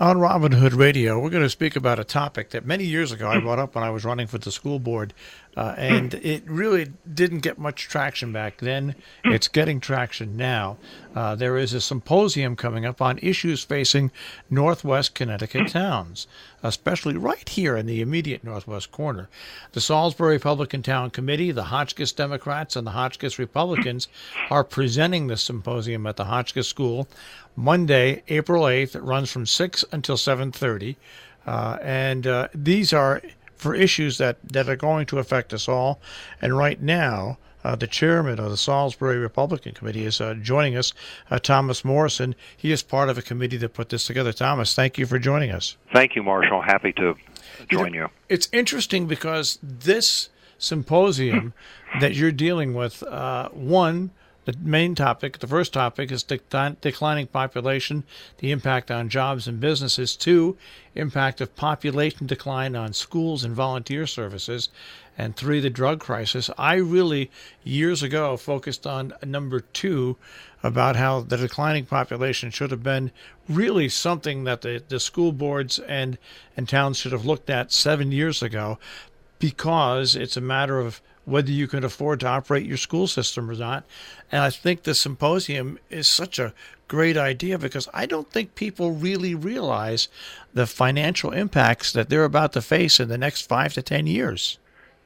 On Robin Hood Radio, we're going to speak about a topic that many years ago I brought up when I was running for the school board, and it really didn't get much traction back then. It's getting traction now. There is a symposium coming up on issues facing Northwest Connecticut towns, especially right here in the immediate northwest corner. The Salisbury Republican Town Committee, the Hotchkiss Democrats, and the Hotchkiss Republicans are presenting the symposium at the Hotchkiss School Monday, April 8th. It runs from 6 until 7:30. And these are for issues that are going to affect us all. And right now, the chairman of the Salisbury Republican Committee is joining us, Thomas Morrison. He is part of a committee that put this together. Thomas, thank you for joining us. Thank you, Marshall. Happy to join you. It's interesting because this symposium that you're dealing with, one, the main topic, the first topic, is declining population, the impact on jobs and businesses. Two, impact of population decline on schools and volunteer services. And three, the drug crisis. I really, years ago, focused on number two, about how the declining population should have been really something that the school boards and towns should have looked at 7 years ago, because it's a matter of whether you can afford to operate your school system or not. And I think the symposium is such a great idea because I don't think people really realize the financial impacts that they're about to face in the next 5 to 10 years.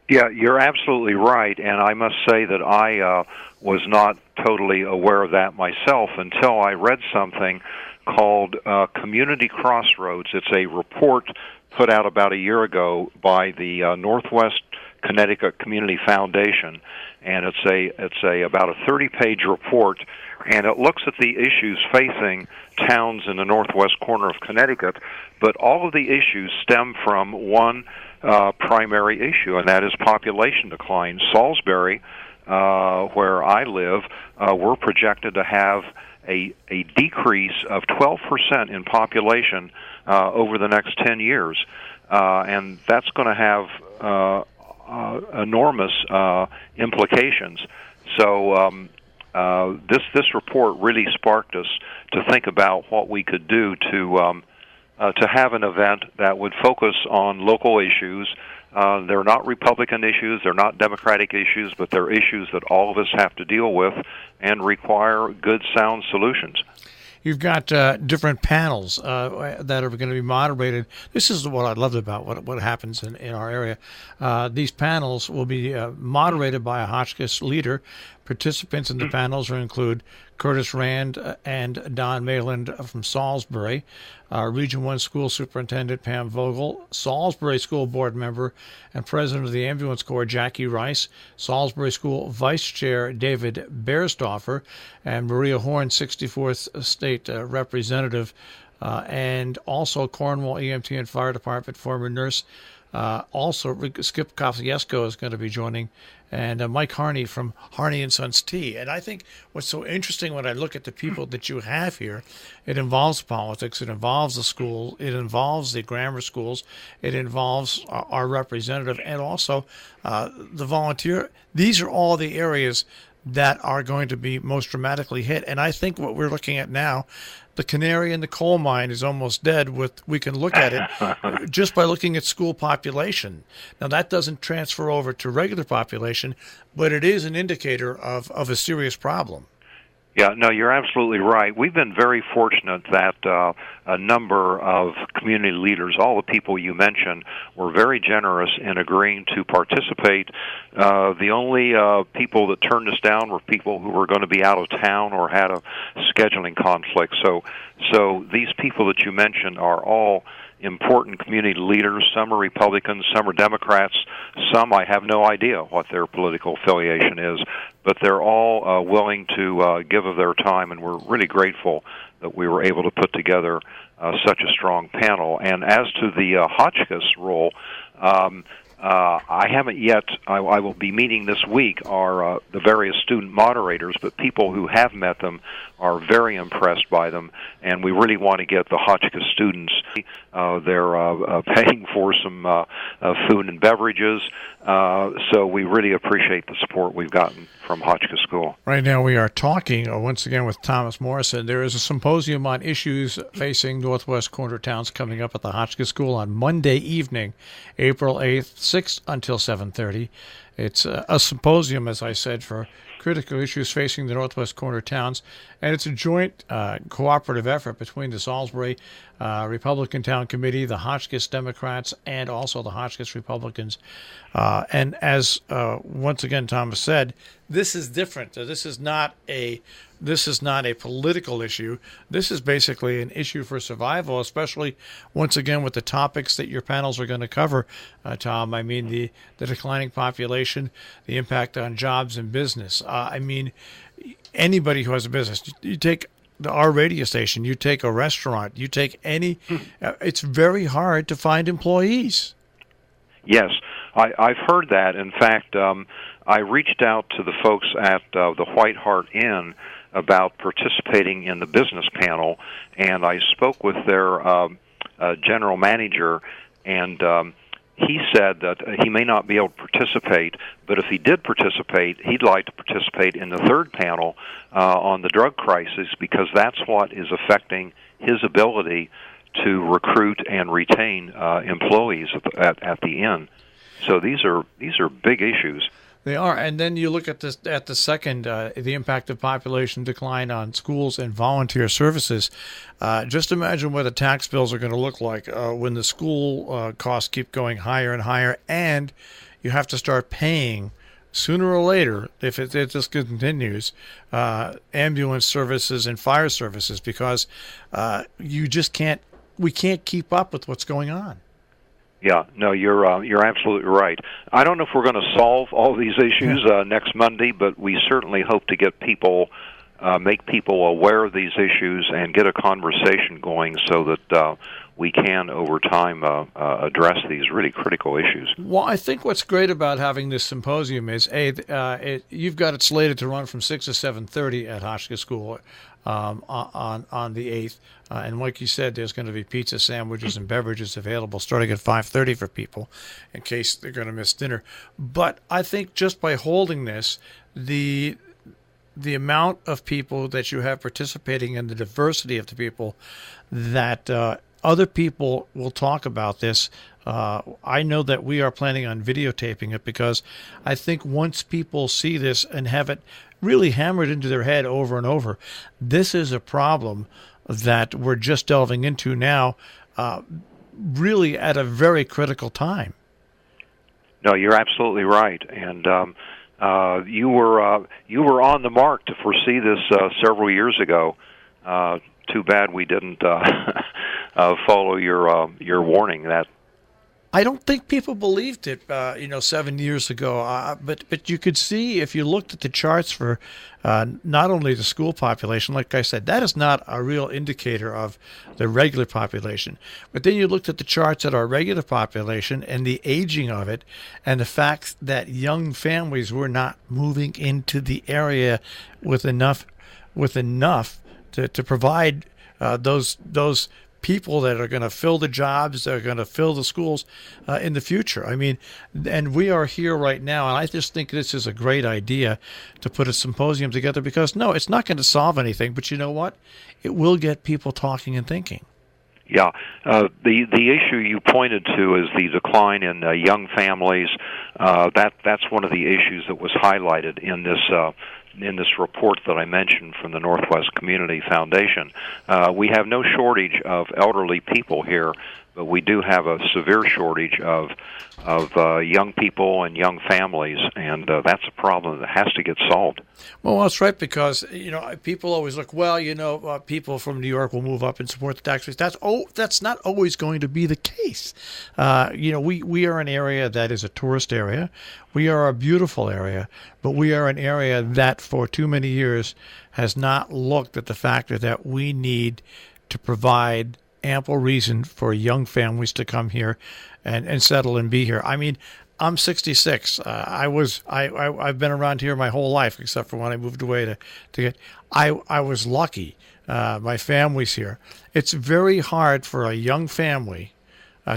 Yeah, you're absolutely right, and I must say that I was not totally aware of that myself until I read something called Community Crossroads. It's a report put out about a year ago by the Northwest Connecticut Community Foundation, and it's a about a 30-page report, and it looks at the issues facing towns in the northwest corner of Connecticut, but all of the issues stem from one primary issue, and that is population decline. Salisbury, where I live, we're projected to have a decrease of 12% in population over the next 10 years, and that's going to have enormous implications. So this report really sparked us to think about what we could do to have an event that would focus on local issues. They're not Republican issues, they're not Democratic issues, but they're issues that all of us have to deal with and require good, sound solutions. You've got different panels that are going to be moderated. This is what I loved about what happens in our area. These panels will be moderated by a Hotchkiss leader. Participants in the panels will include Curtis Rand and Don Mayland from Salisbury, Region 1 School Superintendent Pam Vogel, Salisbury School Board member and President of the Ambulance Corps Jackie Rice, Salisbury School Vice Chair David Bersdorfer, and Maria Horn, 64th State Representative, and also Cornwall EMT and Fire Department former nurse. Also, Skip Kosciuszko is going to be joining, and Mike Harney from Harney & Sons Tea. And I think what's so interesting when I look at the people that you have here, it involves politics, it involves the school, it involves the grammar schools, it involves our representative, and also the volunteer. These are all the areas that are going to be most dramatically hit. And I think what we're looking at now, the canary in the coal mine is almost dead. We can look at it just by looking at school population. Now, that doesn't transfer over to regular population, but it is an indicator of a serious problem. Yeah, no, you're absolutely right. We've been very fortunate that a number of community leaders, all the people you mentioned, were very generous in agreeing to participate. The only people that turned us down were people who were going to be out of town or had a scheduling conflict. So these people that you mentioned are all important community leaders. Some are Republicans, some are Democrats, some I have no idea what their political affiliation is, but they're all willing to give of their time, and we're really grateful that we were able to put together such a strong panel. And as to the Hotchkiss role, I haven't yet. I will be meeting this week are the various student moderators, but people who have met them are very impressed by them, and we really want to get the Hotchkiss students. They're paying for some food and beverages, so we really appreciate the support we've gotten from Hotchkiss School. Right now we are talking, once again, with Thomas Morrison. There is a symposium on issues facing Northwest corner towns coming up at the Hotchkiss School on Monday evening, April 8th, 6 until 7:30. It's a symposium, as I said, for critical issues facing the Northwest corner towns, and it's a joint cooperative effort between the Salisbury Republican Town Committee, the Hotchkiss Democrats, and also the Hotchkiss Republicans. And as once again Thomas said, this is different. This is not a political issue. This is basically an issue for survival, especially once again with the topics that your panels are going to cover, Tom. I mean, the declining population, the impact on jobs and business. I mean, anybody who has a business, you take our radio station, you take a restaurant, you take any, it's very hard to find employees. Yes, I've heard that. In fact, I reached out to the folks at the White Hart Inn about participating in the business panel, and I spoke with their general manager, and he said that he may not be able to participate, but if he did participate, he'd like to participate in the third panel on the drug crisis, because that's what is affecting his ability to recruit and retain employees at the inn. So these are big issues. They are, and then you look at this at the second, the impact of population decline on schools and volunteer services. Just imagine what the tax bills are going to look like when the school costs keep going higher and higher, and you have to start paying sooner or later, if it just continues, ambulance services and fire services, because you just can't. We can't keep up with what's going on. Yeah, no, you're absolutely right. I don't know if we're going to solve all these issues next Monday, but we certainly hope to get people, make people aware of these issues and get a conversation going so that we can, over time, address these really critical issues. Well, I think what's great about having this symposium is, you've got it slated to run from 6 to 7:30 at Hotchkiss School on the 8th. And like you said, there's going to be pizza, sandwiches, and beverages available starting at 5:30 for people in case they're going to miss dinner. But I think just by holding this, the amount of people that you have participating and the diversity of the people that other people will talk about this. I know that we are planning on videotaping it, because I think once people see this and have it really hammered into their head over and over, this is a problem that we're just delving into now, really at a very critical time. No, you're absolutely right, and you were on the mark to foresee this several years ago. Too bad we didn't follow your warning. That I don't think people believed it, 7 years ago. But you could see, if you looked at the charts for not only the school population, like I said, that is not a real indicator of the regular population. But then you looked at the charts at our regular population and the aging of it, and the fact that young families were not moving into the area with enough to provide those people that are going to fill the jobs, that are going to fill the schools in the future. I mean, and we are here right now, and I just think this is a great idea to put a symposium together, because, no, it's not going to solve anything, but you know what? It will get people talking and thinking. Yeah, the issue you pointed to is the decline in young families. That's one of the issues that was highlighted in this report that I mentioned from the Northwest Community Foundation. We have no shortage of elderly people here, but we do have a severe shortage of young people and young families, and that's a problem that has to get solved. Well, that's right, because people always look, people from New York will move up and support the tax rates. That's not always going to be the case. We are an area that is a tourist area. We are a beautiful area, but we are an area that for too many years has not looked at the factor that we need to provide ample reason for young families to come here and settle and be here. I mean, I'm 66. I've been around here my whole life, except for when I moved away to get. I was lucky. My family's here. It's very hard for a young family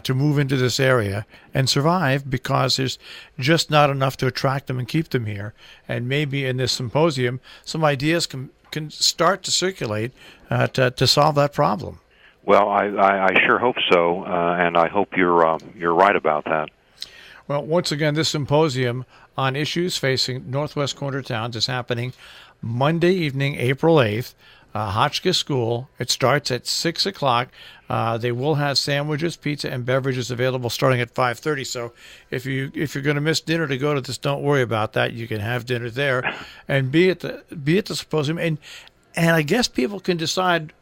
to move into this area and survive because there's just not enough to attract them and keep them here. And maybe in this symposium, some ideas can start to circulate to solve that problem. Well, I sure hope so, and I hope you're right about that. Well, once again, this symposium on issues facing northwest corner towns is happening Monday evening, April 8th. Hotchkiss School. It starts at 6 o'clock. They will have sandwiches, pizza, and beverages available starting at 5:30. So if you're going to miss dinner to go to this, don't worry about that. You can have dinner there, and be at the symposium. And I guess people can decide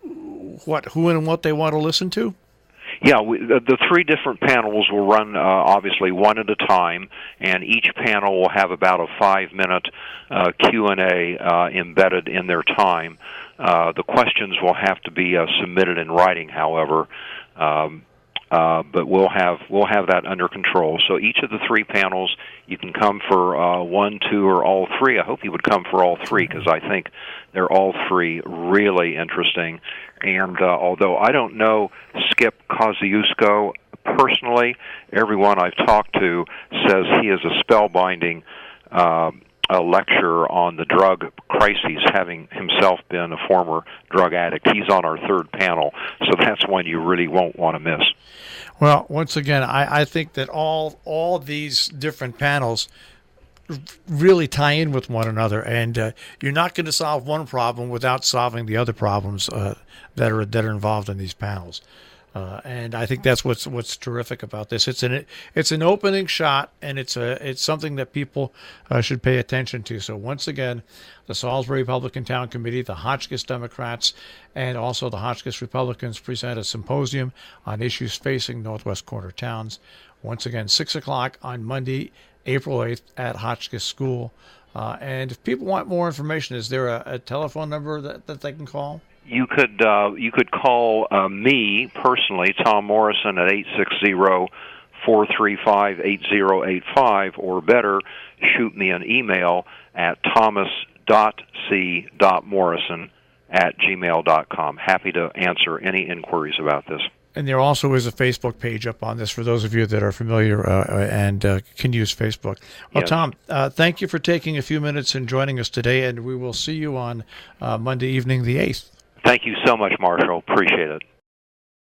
who and what they want to listen to. Yeah, the three different panels will run obviously one at a time, and each panel will have about a 5-minute Q&A embedded in their time. The questions will have to be submitted in writing, however, but we'll have that under control. So each of the three panels, you can come for one, two, or all three. I hope you would come for all three because I think they're all three really interesting. And although I don't know Skip Kosciuszko personally, everyone I've talked to says he is a spellbinding a lecture on the drug crises, having himself been a former drug addict. He's on our third panel, so that's one you really won't want to miss. Well, once again, I think that all these different panels really tie in with one another, and you're not going to solve one problem without solving the other problems that are involved in these panels. And I think that's what's terrific about this. It's an opening shot, and it's something that people should pay attention to. So once again, the Salisbury Republican Town Committee, the Hotchkiss Democrats, and also the Hotchkiss Republicans present a symposium on issues facing northwest corner towns. Once again, 6 o'clock on Monday, April 8th at Hotchkiss School. And if people want more information, is there a telephone number that they can call? You could call me personally, Tom Morrison, at 860-435-8085, or better, shoot me an email at thomas.c.morrison@gmail.com. Happy to answer any inquiries about this. And there also is a Facebook page up on this for those of you that are familiar and can use Facebook. Well, yes. Tom, thank you for taking a few minutes and joining us today, and we will see you on Monday evening, the 8th. Thank you so much, Marshall. Appreciate it.